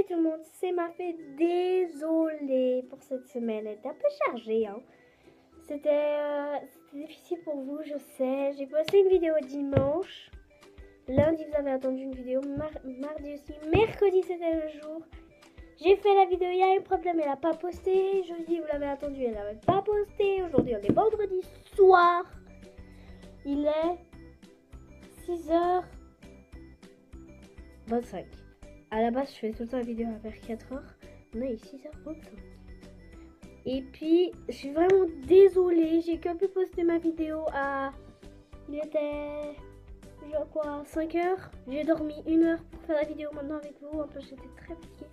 Salut tout le monde, c'est Mafé. Désolée pour cette semaine, elle était un peu chargée. Hein. C'était difficile pour vous, je sais. J'ai posté une vidéo dimanche. Lundi, vous avez attendu une vidéo. Mardi aussi. Mercredi, c'était le jour. J'ai fait la vidéo, il y a un problème, elle n'a pas posté. Jeudi, vous l'avez attendu, elle n'avait pas posté. Aujourd'hui, on est vendredi soir. Il est 6h25. À la base, je fais tout le temps la vidéo vers 4h. On est 6h25. Et puis, je suis vraiment désolée. J'ai qu'un peu posté ma vidéo à... Il était... genre quoi, 5h. J'ai dormi 1 heure pour faire la vidéo maintenant avec vous. En plus, j'étais très fatiguée.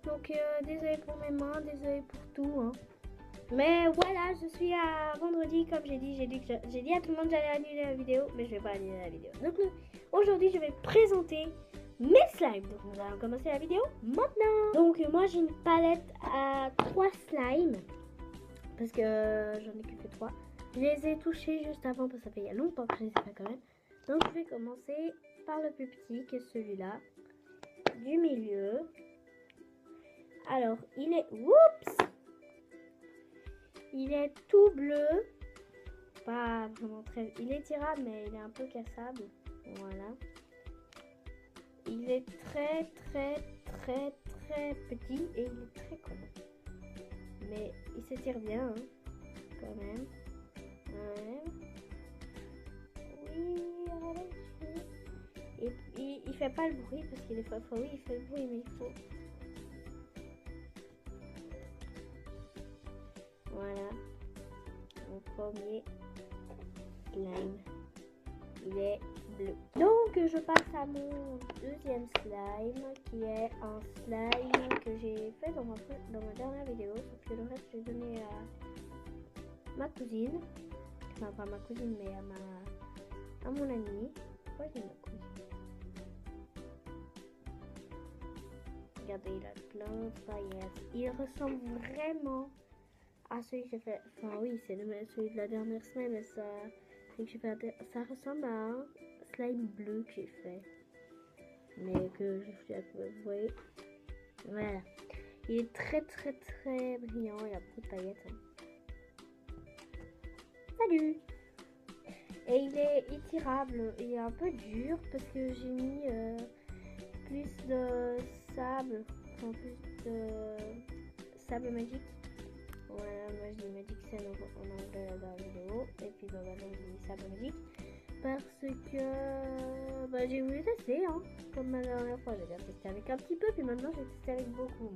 Donc, désolée pour mes mains, désolée pour tout. Hein. Mais voilà, je suis à vendredi, comme j'ai dit. J'ai dit à tout le monde que j'allais annuler la vidéo. Mais je vais pas annuler la vidéo. Donc, aujourd'hui, je vais présenter mes slimes. Donc nous allons commencer la vidéo maintenant. Donc moi j'ai une palette à 3 slimes. Parce que j'en ai que fait 3. Je les ai touchés juste avant parce que ça fait il y a longtemps que je les ai fait quand même. Donc je vais commencer par le plus petit qui est celui-là. Du milieu. Alors il est... Oups! Il est tout bleu. Pas vraiment très... Il est tirable mais il est un peu cassable. Voilà. Il est très petit et il est très collant. Mais il s'étire bien, hein, quand même. Ouais. Oui, et puis il fait pas le bruit parce qu'il est fois oui, il fait le bruit, mais il faut. Voilà. Mon premier slime. Il est bleu. Donc je passe à mon deuxième slime qui est un slime que j'ai fait dans ma dernière vidéo. Sauf que le reste j'ai donné à ma cousine. Enfin pas ma cousine mais à mon amie. Pourquoi j'ai ma cousine? Regardez, il a plein de paillettes. Il ressemble vraiment à celui que j'ai fait. Enfin oui, c'est celui de la dernière semaine mais ça ressemble à un slime bleu que j'ai fait, mais que je suis à peu vous voyez. Voilà, il est très brillant, il a beaucoup de paillettes. Hein. Salut. Et il est étirable, il est un peu dur parce que j'ai mis plus de sable, enfin plus de sable magique. Voilà, moi je dis Magic Sand en anglais dans la vidéo. Et puis bah maintenant je dis sable magique. Parce que bah, j'ai voulu tester, hein. Comme la dernière fois, j'ai bien testé avec un petit peu. Puis maintenant j'ai testé avec beaucoup.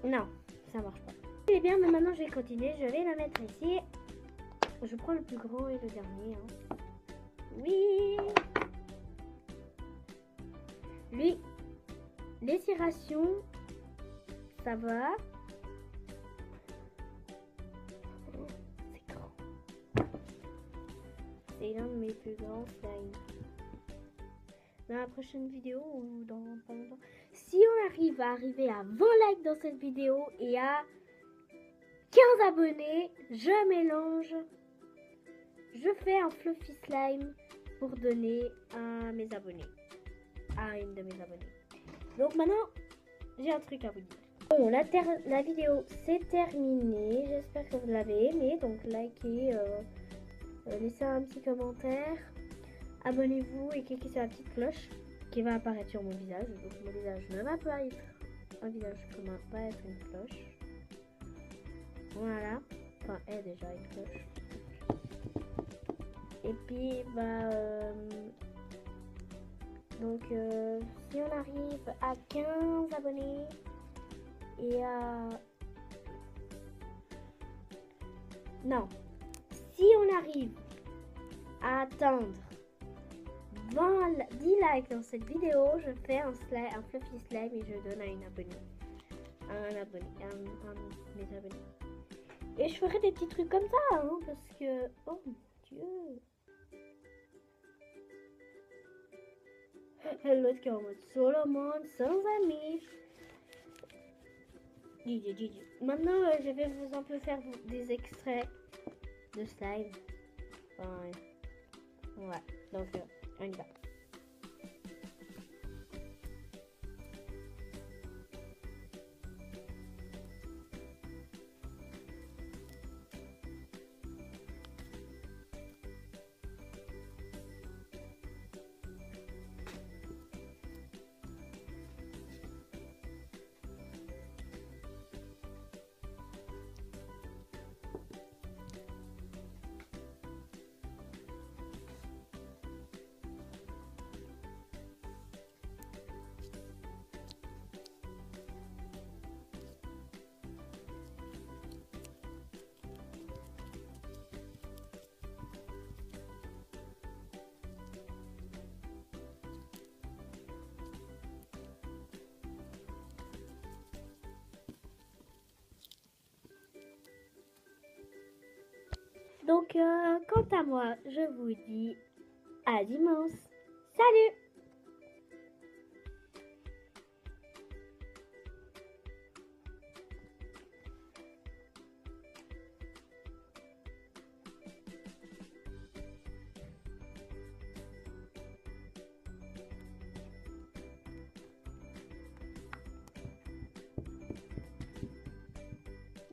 Mais non, ça marche pas. Il est bien, mais maintenant je vais continuer. Je vais la mettre ici. Je prends le plus grand et le dernier. Hein. Oui. Lui, l'étiration, ça va. C'est l'un de mes plus grands slimes. Dans la prochaine vidéo ou dans pas longtemps, si on arrive à 20 likes dans cette vidéo et à 15 abonnés, je mélange, je fais un fluffy slime pour donner à mes abonnés, à une de mes abonnées. Donc maintenant, j'ai un truc à vous dire. Bon, la vidéo c'est terminé. J'espère que vous l'avez aimé. Donc likez. Laissez un petit commentaire, abonnez-vous et cliquez sur la petite cloche qui va apparaître sur mon visage. Donc mon visage ne va pas être un visage commun, va être une cloche. Voilà, enfin est déjà une cloche. Et puis donc si on arrive à 15 abonnés et à... Non. Si on arrive à atteindre 10 likes dans cette vidéo, je fais un fluffy slime et je donne à une abonnée. Un de mes abonnés. Et je ferai des petits trucs comme ça, hein, parce que... Oh mon Dieu. L'autre qui est en mode Solomon, sans amis. GG. Maintenant, je vais vous un peu faire des extraits de slime. Enfin, ouais. Donc, on y va. Donc, quant à moi, je vous dis à dimanche. Salut!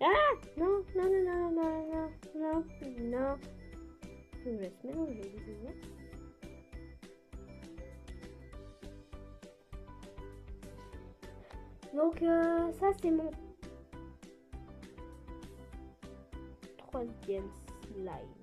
Ah! Non, non, non, non, non, non, non, non. Je vous laisse mélanger les deux. Donc, ça, c'est mon troisième slide.